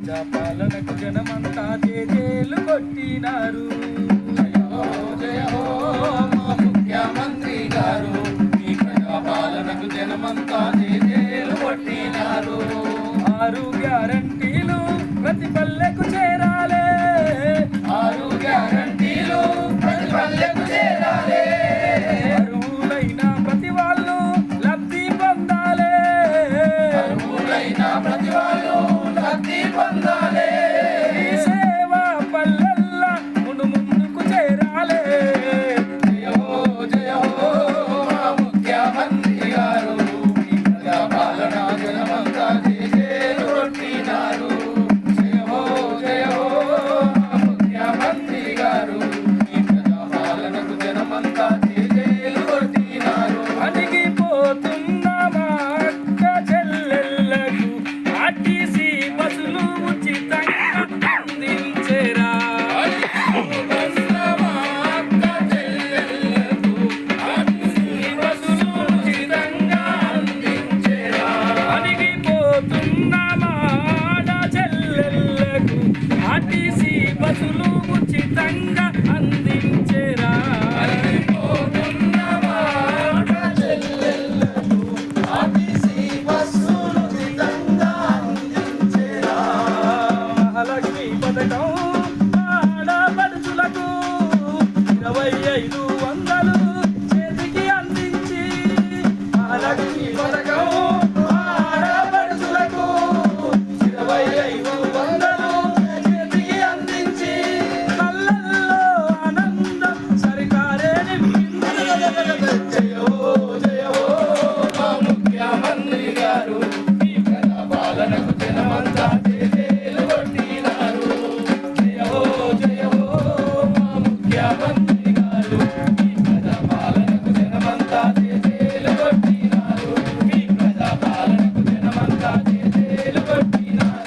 పాలనకు జనమంతా జేజేలు కొట్టినారు. జయ హో మా ముఖ్యమంత్రి గారు, మీ ప్రజాపాలనకు జనమంతా జేజేలు కొట్టినారు. 6 గ్యారంటీలు ప్రతి పల్లెకు చేరాలే, 6 గ్యారంటీలు ప్రతి పల్లెకు చేరాలే. అర్హులైన ప్రతి వాళ్ళు లబ్ధి పొందాలే, అర్హులైన ప్రతి వాళ్ళు లబ్ధి పొందాలే. ఈ సేవా పల్లెల్లా ముందుకు చేరాలే. జయ హో మా ముఖ్యమంత్రి గారు, మీ ప్రజాపాలన జనమంతా జేజేలు కొట్టినారు. జయ హో మా ముఖ్యమంత్రి గారు, మీ ప్రజాపాలనకు జనమంతా జేజేలు కొట్టినారు. అణిగిపోతున్న మా అక్క చెల్లెళ్ళకు ఆర్టీసీ బస్సులు ఉచితంగా అందించేరా. అణిగిపోతున్న మా ఆడ చెల్లెళ్ళకు ఆర్టీసీ బస్సులు ఉచితంగా